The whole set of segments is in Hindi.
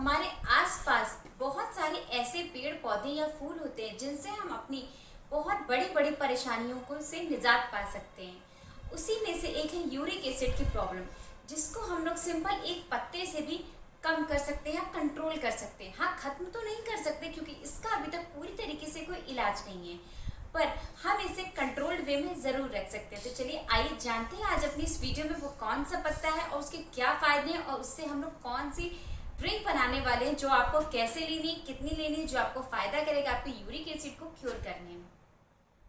हमारे आसपास बहुत सारे ऐसे पेड़ पौधे या फूल होते हैं जिनसे हम अपनी बहुत बड़ी बड़ी परेशानियों को से निजात पा सकते हैं। उसी में से एक है यूरिक एसिड की प्रॉब्लम, जिसको हम लोग सिंपल एक पत्ते से भी कम कर सकते हैं या कंट्रोल कर सकते हैं। हाँ, खत्म तो नहीं कर सकते क्योंकि इसका अभी तक पूरी तरीके से कोई इलाज नहीं है, पर हम इसे कंट्रोल्ड वे में ज़रूर रख सकते हैं। तो चलिए आइए जानते हैं आज अपनी इस वीडियो में वो कौन सा पत्ता है और उसके क्या फ़ायदे हैं और उससे हम लोग कौन सी ड्रिंक बनाने वाले हैं जो आपको कैसे लेनी है, कितनी लेनी है, जो आपको फ़ायदा करेगा आपके यूरिक एसिड को क्योर करने में।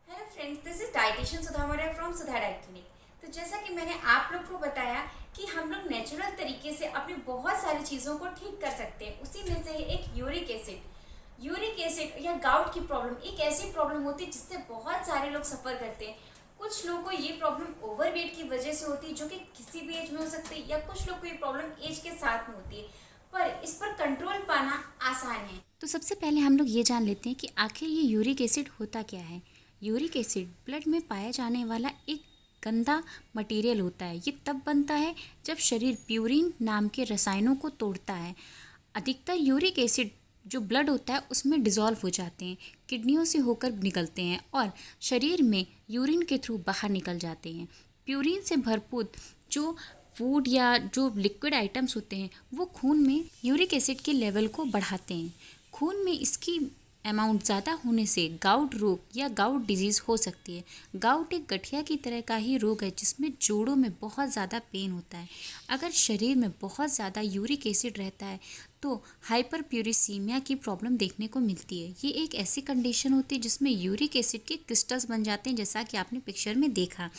Hello friends, this is dietitian Sudha Maurya from Sudha diet clinic. तो जैसा कि मैंने आप लोग को बताया कि हम लोग नेचुरल तरीके से अपनी बहुत सारी चीज़ों को ठीक कर सकते हैं। उसी में से है एक यूरिक एसिड। यूरिक एसिड या गाउट की प्रॉब्लम एक ऐसी प्रॉब्लम होती है जिससे बहुत सारे लोग सफ़र करते हैं। कुछ लोगों को ये प्रॉब्लम ओवरवेट की वजह से होती है, जो कि किसी भी एज में हो सकती है, या कुछ लोग को ये प्रॉब्लम एज के साथ में होती है, पर इस पर कंट्रोल पाना आसान है। तो सबसे पहले हम लोग ये जान लेते हैं कि आखिर ये यूरिक एसिड होता क्या है। यूरिक एसिड ब्लड में पाया जाने वाला एक गंदा मटेरियल होता है। ये तब बनता है जब शरीर प्यूरिन नाम के रसायनों को तोड़ता है। अधिकतर यूरिक एसिड जो ब्लड होता है उसमें डिज़ोल्व हो जाते हैं, किडनियों से होकर निकलते हैं और शरीर में यूरिन के थ्रू बाहर निकल जाते हैं। प्यूरिन से भरपूर जो फूड या जो लिक्विड आइटम्स होते हैं वो खून में यूरिक एसिड के लेवल को बढ़ाते हैं। खून में इसकी अमाउंट ज़्यादा होने से गाउट रोग या गाउट डिजीज़ हो सकती है। गाउट एक गठिया की तरह का ही रोग है जिसमें जोड़ों में बहुत ज़्यादा पेन होता है। अगर शरीर में बहुत ज़्यादा यूरिक एसिड रहता है तो हाइपरप्यूरिसीमिया की प्रॉब्लम देखने को मिलती है। ये एक ऐसी कंडीशन होती है जिसमें यूरिक एसिड के क्रिस्टल्स बन जाते हैं, जैसा कि आपने पिक्चर में देखा।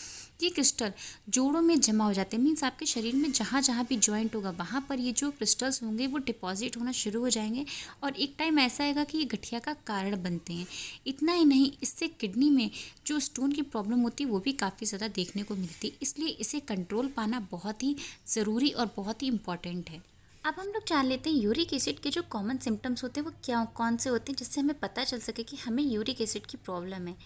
ये क्रिस्टल जोड़ों में जमा हो जाते हैं, मीन्स आपके शरीर में जहाँ जहाँ भी जॉइंट होगा वहाँ पर ये जो क्रिस्टल्स होंगे वो डिपॉजिट होना शुरू हो जाएंगे और एक टाइम ऐसा आएगा कि ये गठिया का कारण बनते हैं। इतना ही नहीं, इससे किडनी में जो स्टोन की प्रॉब्लम होती है वो भी काफ़ी ज़्यादा देखने को मिलती है। इसलिए इसे कंट्रोल पाना बहुत ही ज़रूरी और बहुत ही इम्पॉर्टेंट है। अब हम लोग जान लेते हैं यूरिक एसिड के जो कॉमन सिम्टम्स होते हैं वो क्या कौन से होते हैं, जिससे हमें पता चल सके कि हमें यूरिक एसिड की प्रॉब्लम है।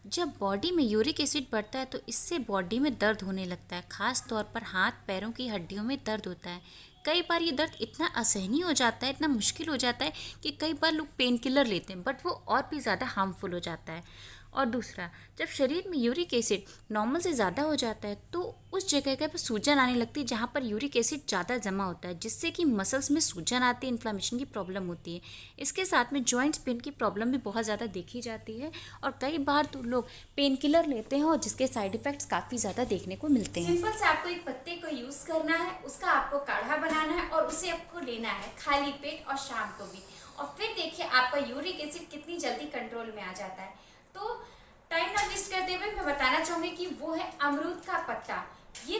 जब बॉडी में यूरिक एसिड बढ़ता है तो इससे बॉडी में दर्द होने लगता है। ख़ास तौर पर हाथ पैरों की हड्डियों में दर्द होता है। कई बार ये दर्द इतना असहनीय हो जाता है, इतना मुश्किल हो जाता है कि कई बार लोग पेन किलर लेते हैं, बट वो और भी ज़्यादा हार्मफुल हो जाता है। और दूसरा, जब शरीर में यूरिक एसिड नॉर्मल से ज़्यादा हो जाता है तो उस जगह पर सूजन आने लगती है जहाँ पर यूरिक एसिड ज़्यादा जमा होता है, जिससे कि मसल्स में सूजन आती है, इन्फ्लामेशन की प्रॉब्लम होती है। इसके साथ में जॉइंट्स पेन की प्रॉब्लम भी बहुत ज़्यादा देखी जाती है और कई बार तो लोग पेन किलर लेते हैं और जिसके साइड इफ़ेक्ट्स काफ़ी ज़्यादा देखने को मिलते हैं। सिंपल से आपको एक पत्ते को यूज़ करना है, उसका आपको काढ़ा बनाना है और उसे आपको लेना है खाली पेट और शाम को भी, और फिर देखिए आपका यूरिक एसिड कितनी जल्दी कंट्रोल में आ जाता है। तो टाइम ना वेस्ट करते हुए मैं बताना चाहूँगी कि वो है अमरूद का पत्ता। ये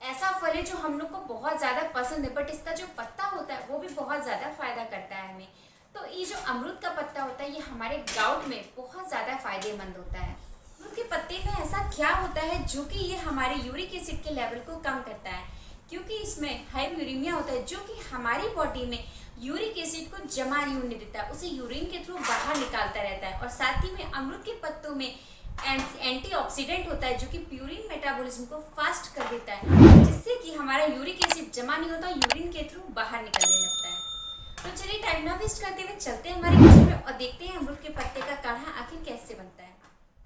ऐसा फल है जो हम लोग को बहुत ज़्यादा पसंद है, बट इसका जो पत्ता होता है वो भी बहुत ज़्यादा फायदा करता है हमें। तो ये जो अमरूद का पत्ता होता है ये हमारे गाउट में बहुत ज़्यादा फायदेमंद होता है। अमरूद के पत्ते में ऐसा क्या होता है जो कि ये हमारे यूरिक एसिड के लेवल को कम करता है, क्योंकि इसमें हाइपोयूरेमिया होता है जो कि हमारी बॉडी में यूरिक एसिड को जमा नहीं होने देता, उसे यूरिन के थ्रू बाहर निकालता रहता है। और साथ ही में अमरूद के पत्तों में एंटीऑक्सीडेंट होता है जो कि प्यूरिन मेटाबॉलिज्म को फास्ट कर देता है, जिससे कि हमारा यूरिक एसिड जमा नहीं होता, यूरिन के थ्रू बाहर निकलने लगता है। तो चलिए टाइम ना वेस्ट करते हुए चलते हैं हमारे किचन में और देखते हैं अमरूद के पत्ते का काढ़ा आखिर कैसे बनता है।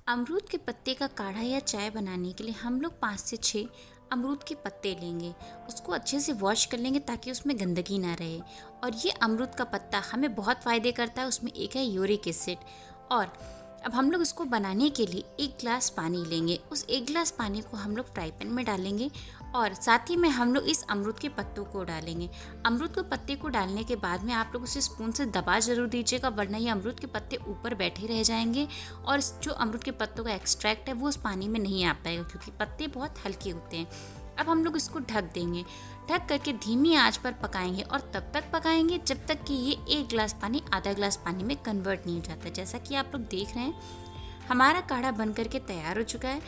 अमरूद के पत्ते का काढ़ा या चाय बनाने के लिए हम लोग 5 से 6 अमरूद के पत्ते लेंगे। उसको अच्छे से वॉश कर लेंगे ताकि उसमें गंदगी ना रहे। और ये अमरूद का पत्ता हमें बहुत फ़ायदे करता है, उसमें एक है यूरिक एसिड। और अब हम लोग इसको बनाने के लिए 1 गिलास पानी लेंगे। उस 1 गिलास पानी को हम लोग फ्राई पैन में डालेंगे और साथ ही में हम लोग इस अमरूद के पत्तों को डालेंगे। अमरूद के पत्ते को डालने के बाद में आप लोग उसे स्पून से दबा ज़रूर दीजिएगा, वरना ये अमरूद के पत्ते ऊपर बैठे रह जाएंगे और जो अमरूद के पत्तों का एक्सट्रैक्ट है वो उस पानी में नहीं आ पाएगा, क्योंकि पत्ते बहुत हल्के होते हैं। अब हम लोग इसको ढक देंगे। ढक करके धीमी आंच पर पकाएंगे और तब तक पकाएंगे जब तक कि ये 1 गिलास पानी आधा गिलास पानी में कन्वर्ट नहीं हो जाता। जैसा कि आप लोग देख रहे हैं हमारा काढ़ा बन करके तैयार हो चुका है।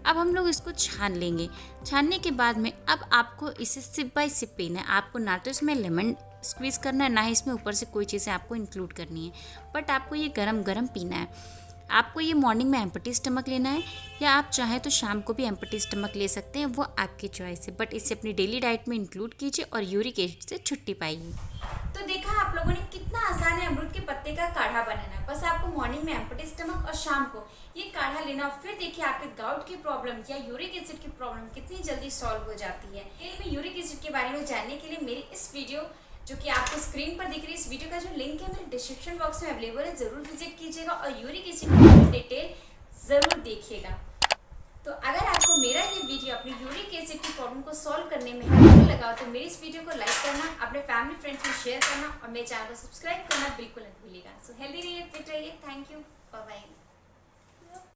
अब हम लोग इसको छान लेंगे। छानने के बाद में अब आपको इसे सिप बाय सिप पीना है। आपको ना तो इसमें लेमन स्क्वीज़ करना है, ना ही इसमें ऊपर से कोई चीज़ें आपको इंक्लूड करनी है, बट आपको ये गरम गरम पीना है। आपको ये मॉर्निंग में एम्प्टी स्टमक लेना है या आप चाहें तो शाम को भी एम्प्टी स्टमक ले सकते हैं, वो आपकी चॉइस है, बट इसे अपनी डेली डाइट में इंक्लूड कीजिए और यूरिक एसिड से छुट्टी पाइए। तो देखा आप लोगों ने कितना आसान है अमरूद के पत्ते का काढ़ा बनाना। बस आपको मॉर्निंग में एम्प्टी स्टमक और शाम को ये काढ़ा लेना। फिर देखिए आपके गाउट की प्रॉब्लम या यूरिक एसिड की प्रॉब्लम कितनी जल्दी सॉल्व हो जाती है। डिटेल में यूरिक एसिड के बारे में जानने के लिए मेरी इस वीडियो जो कि आपको स्क्रीन पर दिख रही है, इस वीडियो का जो लिंक है मेरे डिस्क्रिप्शन बॉक्स में अवेलेबल है, जरूर विजिट कीजिएगा और यूरिक एसिड की डिटेल जरूर देखिएगा। तो अगर आपको मेरा ये वीडियो अपनी यूरिक एसिड की प्रॉब्लम को सॉल्व करने में हेल्पफुल लगा तो मेरी इस वीडियो को लाइक करना, अपने फैमिली फ्रेंड्स में शेयर करना और मेरे चैनल को सब्सक्राइब करना बिल्कुल मत भूलिएगा। सो हेल्दी रहिए, फिट रहिए। Thank you, bye bye.